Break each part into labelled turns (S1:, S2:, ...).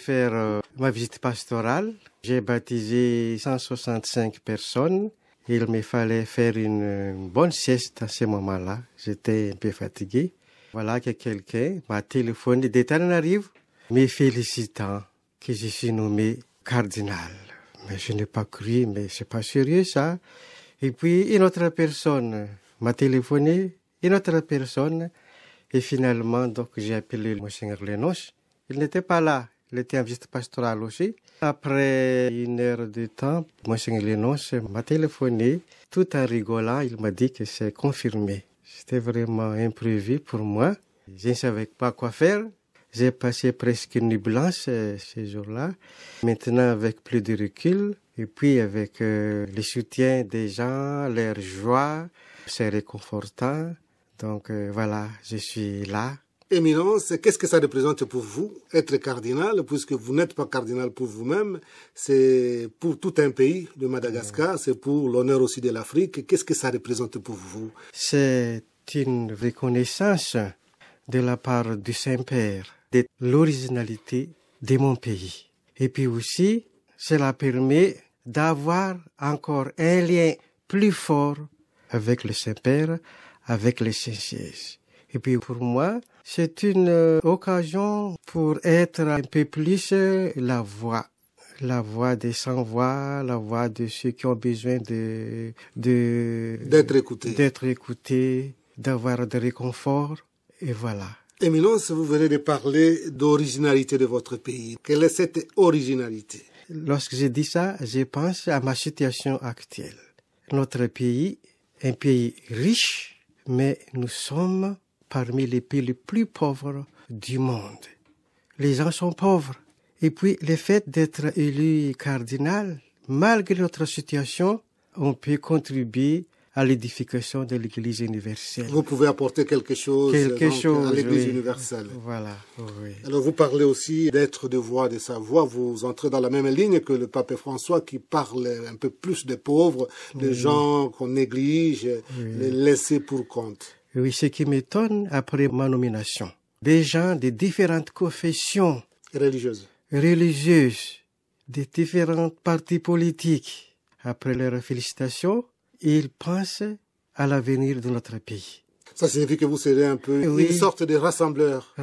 S1: faire ma visite pastorale. J'ai baptisé 165 personnes. Il me fallait faire une bonne sieste à ce moment-là. J'étais un peu fatigué. Voilà que quelqu'un m'a téléphoné d'Antananarivo, me félicitant que je suis nommé cardinal. Mais je n'ai pas cru, mais c'est pas sérieux ça. Et puis une autre personne m'a téléphoné, une autre personne. Et finalement, donc, j'ai appelé Monseigneur Lénos. Il n'était pas là. Il était en visite pastorale aussi. Après 1 heure de temps, Monseigneur Lénos m'a téléphoné. Tout en rigolant, il m'a dit que c'est confirmé. C'était vraiment imprévu pour moi. Je ne savais pas quoi faire. J'ai passé presque une nuit blanche ces jours-là. Maintenant, avec plus de recul, et puis avec le soutien des gens, leur joie, c'est réconfortant. Donc voilà, je suis là.
S2: Éminence, qu'est-ce que ça représente pour vous, être cardinal, puisque vous n'êtes pas cardinal pour vous-même, c'est pour tout un pays de Madagascar, c'est pour l'honneur aussi de l'Afrique. Qu'est-ce que ça représente pour vous?
S1: C'est une reconnaissance de la part du Saint-Père de l'originalité de mon pays. Et puis aussi, cela permet d'avoir encore un lien plus fort avec le Saint-Père, avec le Saint-Siège. Et puis pour moi, c'est une occasion pour être un peu plus la voix des sans-voix, la voix de ceux qui ont besoin d'être écoutés, d'avoir de réconfort, et voilà.
S2: Éminence, vous venez de parler d'originalité de votre pays. Quelle est cette originalité?
S1: Lorsque je dis ça, je pense à ma situation actuelle. Notre pays, un pays riche, mais nous sommes parmi les pays les plus pauvres du monde. Les gens sont pauvres. Et puis, le fait d'être élu cardinal, malgré notre situation, on peut contribuer à l'édification de l'Église universelle.
S2: Vous pouvez apporter quelque chose à l'Église universelle.
S1: Voilà, oui.
S2: Alors, vous parlez aussi d'être de voix, de sa voix. Vous entrez dans la même ligne que le pape François qui parle un peu plus des pauvres, des gens qu'on néglige, les laissés pour compte.
S1: Oui, ce qui m'étonne après ma nomination, des gens de différentes confessions religieuses, de différents partis politiques, après leurs félicitations, ils pensent à l'avenir de notre pays.
S2: Ça signifie que vous serez un peu une sorte de rassembleur.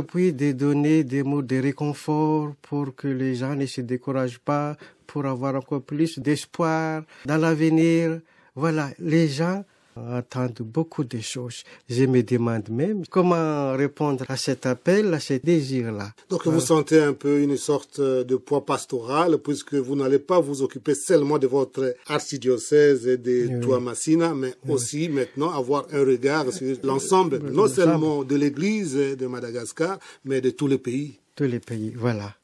S1: Puis de donner des mots de réconfort pour que les gens ne se découragent pas, pour avoir encore plus d'espoir dans l'avenir. Voilà, les gens entendent beaucoup de choses. Je me demande même comment répondre à cet appel, à ce désir-là.
S2: Donc vous sentez un peu une sorte de poids pastoral, puisque vous n'allez pas vous occuper seulement de votre archidiocèse et de Toamasina, mais aussi maintenant avoir un regard sur l'ensemble, non seulement de l'Église de Madagascar, mais de tous les pays.
S1: Tous les pays, voilà.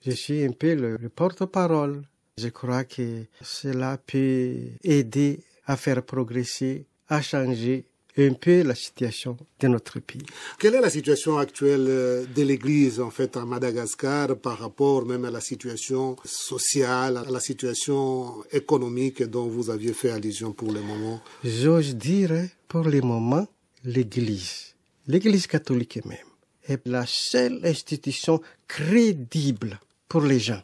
S1: Je suis un peu le porte-parole. Je crois que cela peut aider à faire progresser, à changer un peu la situation de notre pays.
S2: Quelle est la situation actuelle de l'Église en fait à Madagascar par rapport même à la situation sociale, à la situation économique dont vous aviez fait allusion pour le moment?
S1: J'ose dire pour le moment l'Église catholique même, est la seule institution crédible pour les gens,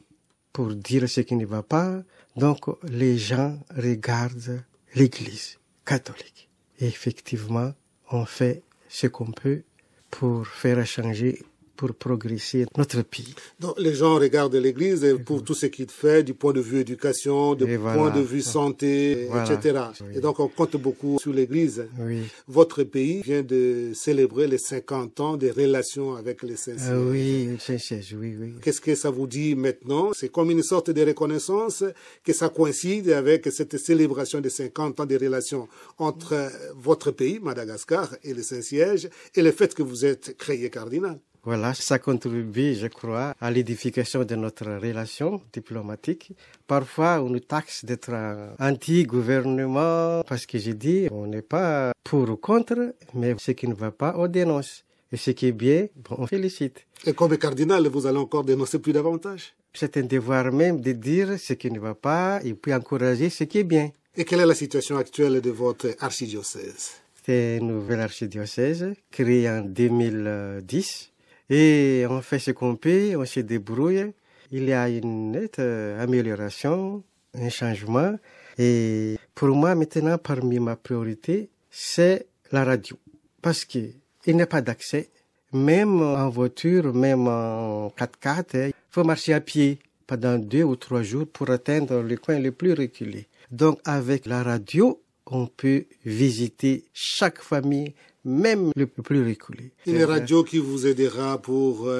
S1: pour dire ce qui ne va pas. Donc les gens regardent l'Église catholique. Et effectivement, on fait ce qu'on peut pour faire changer, pour progresser notre pays.
S2: Donc les gens regardent l'Église pour tout ce qu'il fait du point de vue éducation, du point de vue santé, etc. Oui. Et donc on compte beaucoup sur l'Église.
S1: Oui.
S2: Votre pays vient de célébrer les 50 ans des relations avec les Saint-Siège.
S1: Oui, Saint-Siège, oui.
S2: Qu'est-ce que ça vous dit maintenant? C'est comme une sorte de reconnaissance que ça coïncide avec cette célébration des 50 ans des relations entre votre pays, Madagascar, et le Saint-Siège, et le fait que vous êtes créé cardinal.
S1: Voilà, ça contribue, je crois, à l'édification de notre relation diplomatique. Parfois, on nous taxe d'être anti-gouvernement, parce que j'ai dit, on n'est pas pour ou contre, mais ce qui ne va pas, on dénonce. Et ce qui est bien, on félicite.
S2: Et comme cardinal, vous allez encore dénoncer plus davantage?
S1: C'est un devoir même de dire ce qui ne va pas et puis encourager ce qui est bien.
S2: Et quelle est la situation actuelle de votre archidiocèse?
S1: C'est une nouvelle archidiocèse créée en 2010. Et on fait ce qu'on peut, on se débrouille. Il y a une nette amélioration, un changement. Et pour moi, maintenant, parmi ma priorité, c'est la radio. Parce qu'il n'y a pas d'accès, même en voiture, même en 4x4, il faut marcher à pied pendant 2 ou 3 jours pour atteindre le coin le plus reculé. Donc, avec la radio, on peut visiter chaque famille, même le plus reculé.
S2: Une radio qui vous aidera pour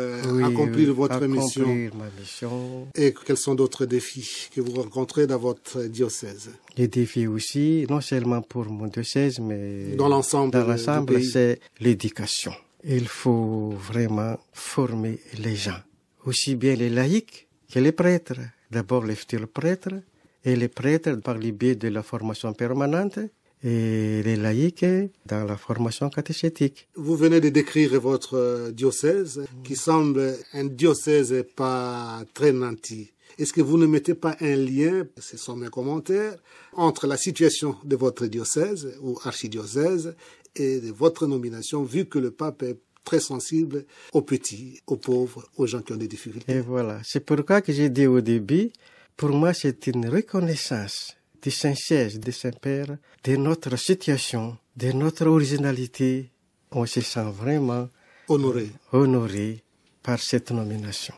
S2: accomplir votre mission.
S1: Accomplir ma mission.
S2: Et quels sont d'autres défis que vous rencontrez dans votre diocèse?
S1: Les défis aussi, non seulement pour mon diocèse, mais
S2: dans l'ensemble du pays.
S1: C'est l'éducation. Il faut vraiment former les gens, aussi bien les laïcs que les prêtres. D'abord les futurs prêtres, et les prêtres par le biais de la formation permanente, et les laïcs dans la formation catéchétique.
S2: Vous venez de décrire votre diocèse, qui semble un diocèse pas très nanti. Est-ce que vous ne mettez pas un lien, ce sont mes commentaires, entre la situation de votre diocèse ou archidiocèse et de votre nomination, vu que le pape est très sensible aux petits, aux pauvres, aux gens qui ont des difficultés?
S1: Et voilà, c'est pourquoi que j'ai dit au début, pour moi c'est une reconnaissance du Saint-Siège, du Saint-Père, de notre situation, de notre originalité. On se sent vraiment
S2: honoré
S1: par cette nomination.